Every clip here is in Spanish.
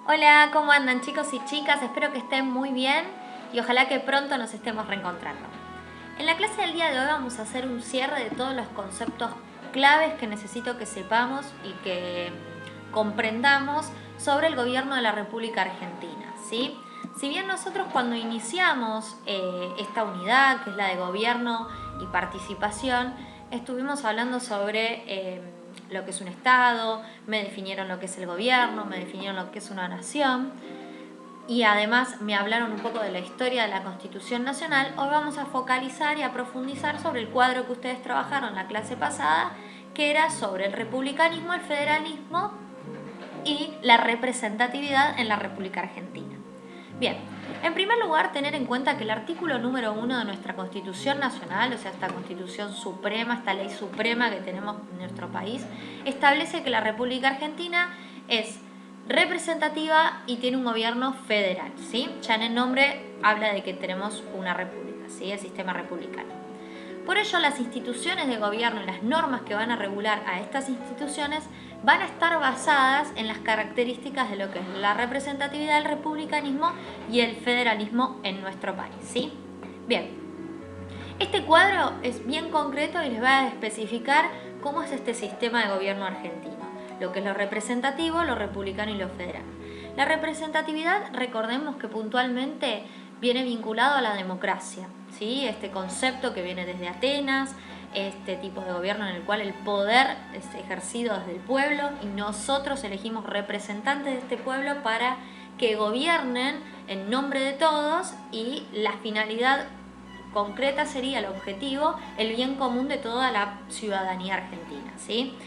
Hola, ¿cómo andan chicos y chicas? Espero que estén muy bien y ojalá que pronto nos estemos reencontrando. En la clase del día de hoy vamos a hacer un cierre de todos los conceptos claves que necesito que sepamos y que comprendamos sobre el gobierno de la República Argentina, ¿sí? Si bien nosotros cuando iniciamos esta unidad, que es la de gobierno y participación, estuvimos hablando sobre lo que es un Estado, me definieron lo que es el gobierno, me definieron lo que es una nación y además me hablaron un poco de la historia de la Constitución Nacional. Hoy vamos a focalizar y a profundizar sobre el cuadro que ustedes trabajaron la clase pasada, que era sobre el republicanismo, el federalismo y la representatividad en la República Argentina. Bien, en primer lugar, tener en cuenta que el artículo número 1 de nuestra Constitución Nacional, o sea, esta Constitución Suprema, esta ley suprema que tenemos en nuestro país, establece que la República Argentina es representativa y tiene un gobierno federal, ¿sí? Ya en el nombre habla de que tenemos una república, ¿sí? El sistema republicano. Por ello, las instituciones de gobierno y las normas que van a regular a estas instituciones van a estar basadas en las características de lo que es la representatividad del republicanismo y el federalismo en nuestro país, ¿sí? Bien, este cuadro es bien concreto y les va a especificar cómo es este sistema de gobierno argentino, lo que es lo representativo, lo republicano y lo federal. La representatividad, recordemos que puntualmente viene vinculado a la democracia, ¿sí? Este concepto que viene desde Atenas, este tipo de gobierno en el cual el poder es ejercido desde el pueblo y nosotros elegimos representantes de este pueblo para que gobiernen en nombre de todos y la finalidad concreta sería el objetivo, el bien común de toda la ciudadanía argentina, ¿sí?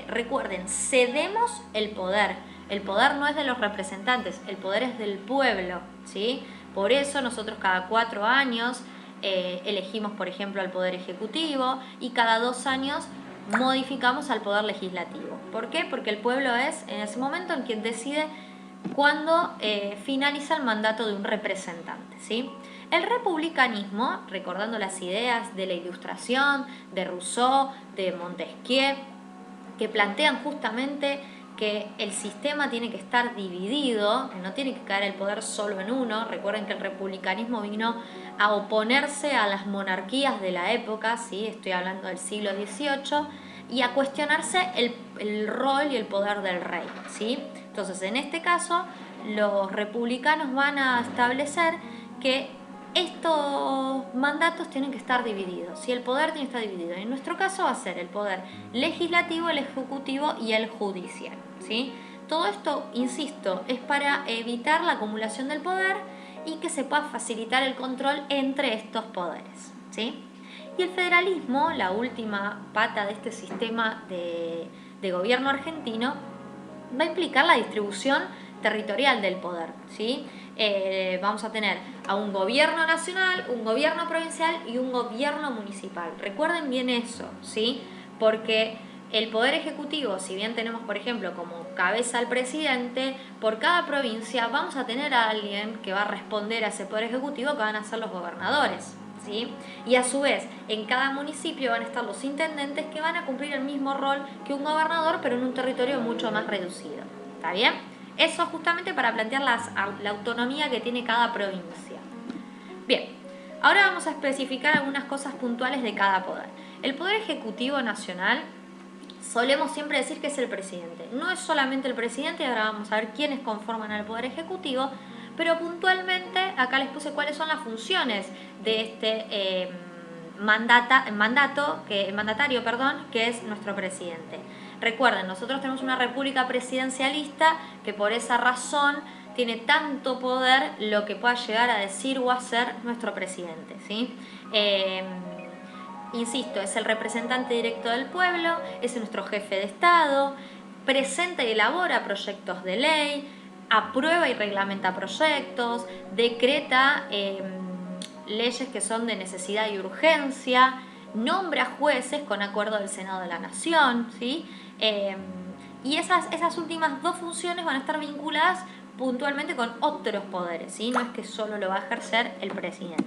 Recuerden, cedemos el poder. El poder no es de los representantes, el poder es del pueblo, ¿sí? Por eso nosotros cada 4 años elegimos, por ejemplo, al Poder Ejecutivo y cada 2 años modificamos al Poder Legislativo. ¿Por qué? Porque el pueblo es en ese momento en quien decide cuándo finaliza el mandato de un representante, ¿sí? El republicanismo, recordando las ideas de la Ilustración, de Rousseau, de Montesquieu, que plantean justamente que el sistema tiene que estar dividido, que no tiene que caer el poder solo en uno. Recuerden que el republicanismo vino a oponerse a las monarquías de la época, ¿sí? Estoy hablando del siglo XVIII, y a cuestionarse el rol y el poder del rey, ¿sí? Entonces, en este caso, los republicanos van a establecer que estos mandatos tienen que estar divididos, ¿sí? El poder tiene que estar dividido. En nuestro caso va a ser el poder legislativo, el ejecutivo y el judicial, ¿sí? Todo esto, insisto, es para evitar la acumulación del poder y que se pueda facilitar el control entre estos poderes, ¿sí? Y el federalismo, la última pata de este sistema de gobierno argentino, va a implicar la distribución territorial del poder, ¿sí? Vamos a tener a un gobierno nacional, un gobierno provincial y un gobierno municipal. Recuerden bien eso, ¿sí? Porque el poder ejecutivo, si bien tenemos, por ejemplo, como cabeza al presidente, por cada provincia vamos a tener a alguien que va a responder a ese poder ejecutivo, que van a ser los gobernadores, ¿sí? Y a su vez, en cada municipio van a estar los intendentes que van a cumplir el mismo rol que un gobernador, pero en un territorio mucho más reducido. ¿Está bien? Eso justamente para plantear la autonomía que tiene cada provincia. Bien, ahora vamos a especificar algunas cosas puntuales de cada poder. El Poder Ejecutivo Nacional, solemos siempre decir que es el presidente. No es solamente el presidente, ahora vamos a ver quiénes conforman al Poder Ejecutivo, pero puntualmente acá les puse cuáles son las funciones de este mandatario, que es nuestro presidente. Recuerden, nosotros tenemos una república presidencialista que por esa razón tiene tanto poder lo que pueda llegar a decir o hacer nuestro presidente, ¿sí? Insisto, es el representante directo del pueblo, es nuestro jefe de Estado, presenta y elabora proyectos de ley, aprueba y reglamenta proyectos, decreta leyes que son de necesidad y urgencia, nombra jueces con acuerdo del Senado de la Nación, ¿sí? Y esas últimas 2 funciones van a estar vinculadas puntualmente con otros poderes, ¿sí? No es que solo lo va a ejercer el presidente.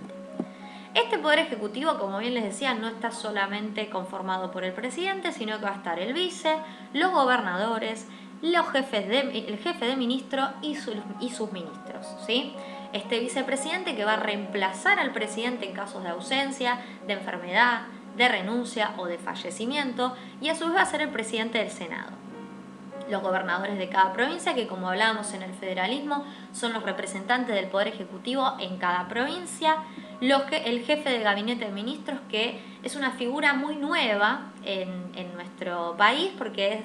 Este poder ejecutivo, como bien les decía, no está solamente conformado por el presidente, sino que va a estar el vice, los gobernadores, el jefe de ministro y sus ministros, ¿sí? Este vicepresidente que va a reemplazar al presidente en casos de ausencia, de enfermedad, de renuncia o de fallecimiento, y a su vez va a ser el presidente del Senado. Los gobernadores de cada provincia, que como hablábamos en el federalismo, son los representantes del Poder Ejecutivo en cada provincia. El jefe de gabinete de ministros, que es una figura muy nueva en nuestro país, porque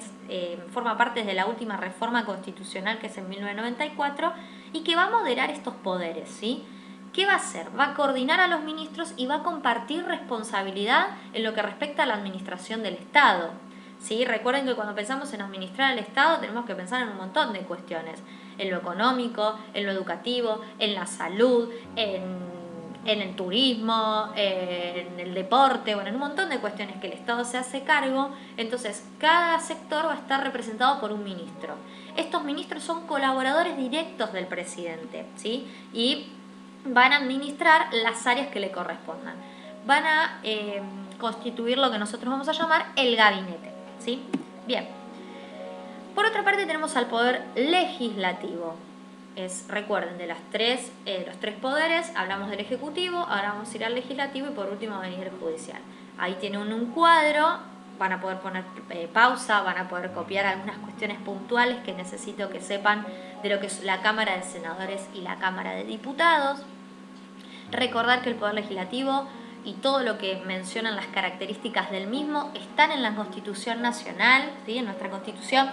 forma parte de la última reforma constitucional, que es en 1994, y que va a moderar estos poderes, ¿sí? ¿Qué va a hacer? Va a coordinar a los ministros y va a compartir responsabilidad en lo que respecta a la administración del Estado. ¿Sí? Recuerden que cuando pensamos en administrar el Estado tenemos que pensar en un montón de cuestiones, en lo económico, en lo educativo, en la salud, en el turismo, en el deporte, bueno, en un montón de cuestiones que el Estado se hace cargo. Entonces cada sector va a estar representado por un ministro. Estos ministros son colaboradores directos del presidente, ¿sí? Y van a administrar las áreas que le correspondan. Van a constituir lo que nosotros vamos a llamar el gabinete. ¿Sí? Bien. Por otra parte tenemos al poder legislativo. Recuerden, de los tres poderes, hablamos del ejecutivo, ahora vamos a ir al legislativo y por último va a venir el judicial. Ahí tienen un cuadro, van a poder poner pausa, van a poder copiar algunas cuestiones puntuales que necesito que sepan de lo que es la Cámara de Senadores y la Cámara de Diputados. Recordar que el poder legislativo y todo lo que mencionan las características del mismo están en la Constitución Nacional, ¿sí? En nuestra Constitución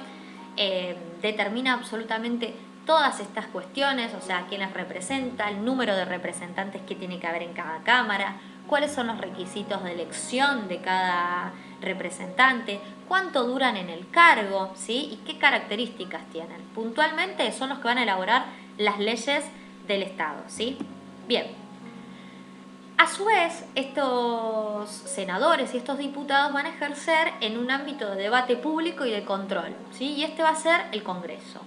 determina absolutamente todas estas cuestiones, o sea, quién les representa, el número de representantes que tiene que haber en cada Cámara, cuáles son los requisitos de elección de cada representante, cuánto duran en el cargo, ¿sí? Y qué características tienen. Puntualmente son los que van a elaborar las leyes del Estado, ¿sí? Bien. A su vez, estos senadores y estos diputados van a ejercer en un ámbito de debate público y de control, ¿sí? Y este va a ser el Congreso.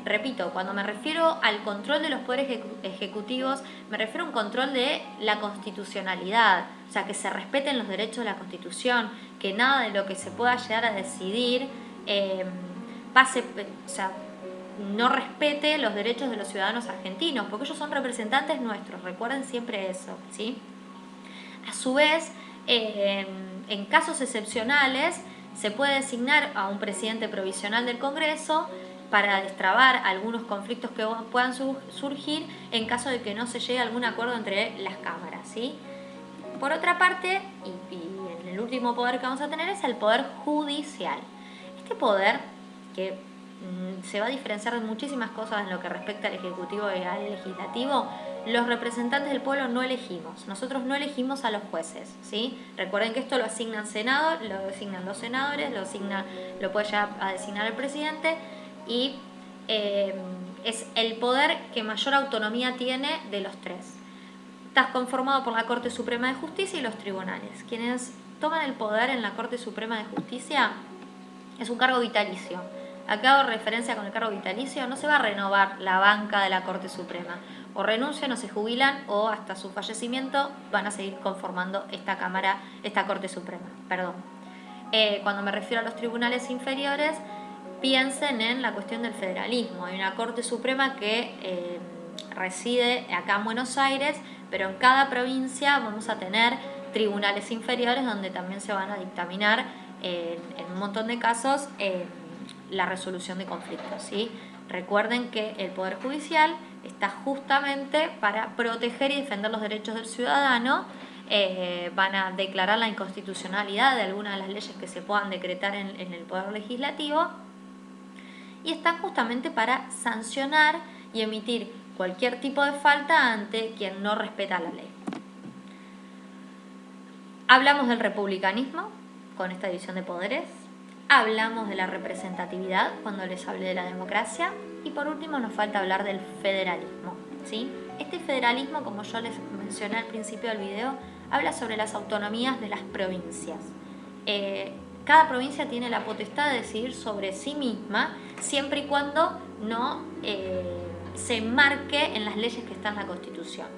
Repito, cuando me refiero al control de los poderes ejecutivos, me refiero a un control de la constitucionalidad, o sea, que se respeten los derechos de la Constitución, que nada de lo que se pueda llegar a decidir no respete los derechos de los ciudadanos argentinos, porque ellos son representantes nuestros, recuerden siempre eso, ¿sí? A su vez, en casos excepcionales, se puede designar a un presidente provisional del Congreso para destrabar algunos conflictos que puedan surgir en caso de que no se llegue a algún acuerdo entre las cámaras, ¿sí? Por otra parte, y el último poder que vamos a tener es el poder judicial. Este poder, que se va a diferenciar de muchísimas cosas en lo que respecta al Ejecutivo y al Legislativo, los representantes del pueblo no elegimos. Nosotros no elegimos a los jueces, ¿sí? Recuerden que esto lo asignan Senado, lo designan los senadores, lo puede llegar a designar el presidente y es el poder que mayor autonomía tiene de los tres. Está conformado por la Corte Suprema de Justicia y los tribunales. Quienes toman el poder en la Corte Suprema de Justicia es un cargo vitalicio. Acá hago referencia con el cargo vitalicio, no se va a renovar la banca de la Corte Suprema. O renuncian o se jubilan o hasta su fallecimiento van a seguir conformando esta Corte Suprema. Cuando me refiero a los tribunales inferiores, piensen en la cuestión del federalismo. Hay una Corte Suprema que reside acá en Buenos Aires, pero en cada provincia vamos a tener tribunales inferiores donde también se van a dictaminar en un montón de casos la resolución de conflictos, ¿sí? Recuerden que el Poder Judicial está justamente para proteger y defender los derechos del ciudadano. Van a declarar la inconstitucionalidad de algunas de las leyes que se puedan decretar en el Poder Legislativo y están justamente para sancionar y emitir cualquier tipo de falta ante quien no respeta la ley. Hablamos del republicanismo con esta división de poderes. Hablamos de la representatividad cuando les hablé de la democracia y por último nos falta hablar del federalismo, ¿sí? Este federalismo, como yo les mencioné al principio del video, habla sobre las autonomías de las provincias. Cada provincia tiene la potestad de decidir sobre sí misma siempre y cuando no se enmarque en las leyes que están en la Constitución.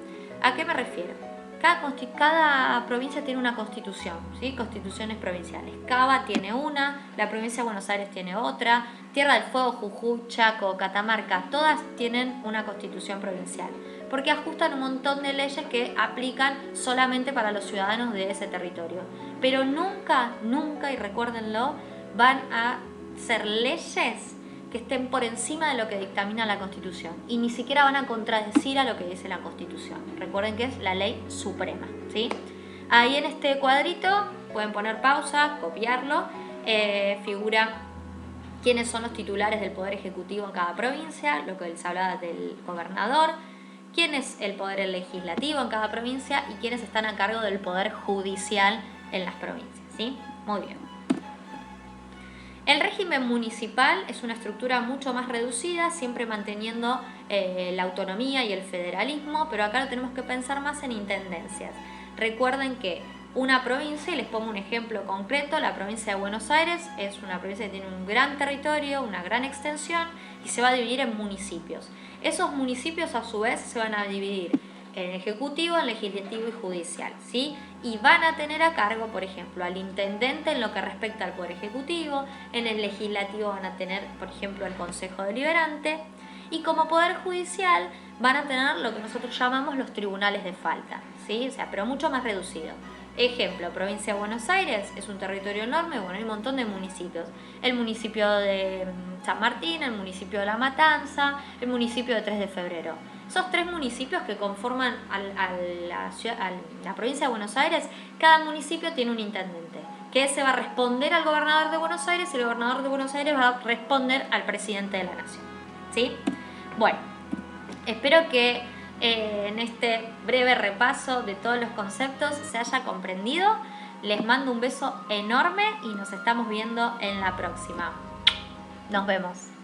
¿A qué me refiero? Cada provincia tiene una constitución, ¿sí? Constituciones provinciales. Cava tiene una, la provincia de Buenos Aires tiene otra, Tierra del Fuego, Jujuy, Chaco, Catamarca, todas tienen una constitución provincial, porque ajustan un montón de leyes que aplican solamente para los ciudadanos de ese territorio. Pero nunca, nunca, y recuérdenlo, van a ser leyes que estén por encima de lo que dictamina la Constitución y ni siquiera van a contradecir a lo que dice la Constitución. Recuerden que es la ley suprema, ¿sí? Ahí en este cuadrito pueden poner pausa, copiarlo, figura quiénes son los titulares del Poder Ejecutivo en cada provincia, lo que les hablaba del gobernador, quién es el Poder Legislativo en cada provincia y quiénes están a cargo del Poder Judicial en las provincias, ¿sí? Muy bien. El régimen municipal es una estructura mucho más reducida, siempre manteniendo la autonomía y el federalismo, pero acá lo tenemos que pensar más en intendencias. Recuerden que una provincia, y les pongo un ejemplo concreto, la provincia de Buenos Aires es una provincia que tiene un gran territorio, una gran extensión y se va a dividir en municipios. Esos municipios a su vez se van a dividir en ejecutivo, en legislativo y judicial, ¿sí? Y van a tener a cargo, por ejemplo, al intendente en lo que respecta al poder ejecutivo, en el legislativo van a tener, por ejemplo, el Consejo Deliberante, y como poder judicial van a tener lo que nosotros llamamos los tribunales de falta, ¿sí? O sea, pero mucho más reducido. Ejemplo, provincia de Buenos Aires es un territorio enorme, bueno, hay un montón de municipios. El municipio de San Martín, el municipio de La Matanza, el municipio de 3 de Febrero. Esos 3 municipios que conforman a la provincia de Buenos Aires, cada municipio tiene un intendente, que ese va a responder al gobernador de Buenos Aires y el gobernador de Buenos Aires va a responder al presidente de la nación, ¿sí? Bueno, espero que en este breve repaso de todos los conceptos se haya comprendido. Les mando un beso enorme y nos estamos viendo en la próxima. Nos vemos.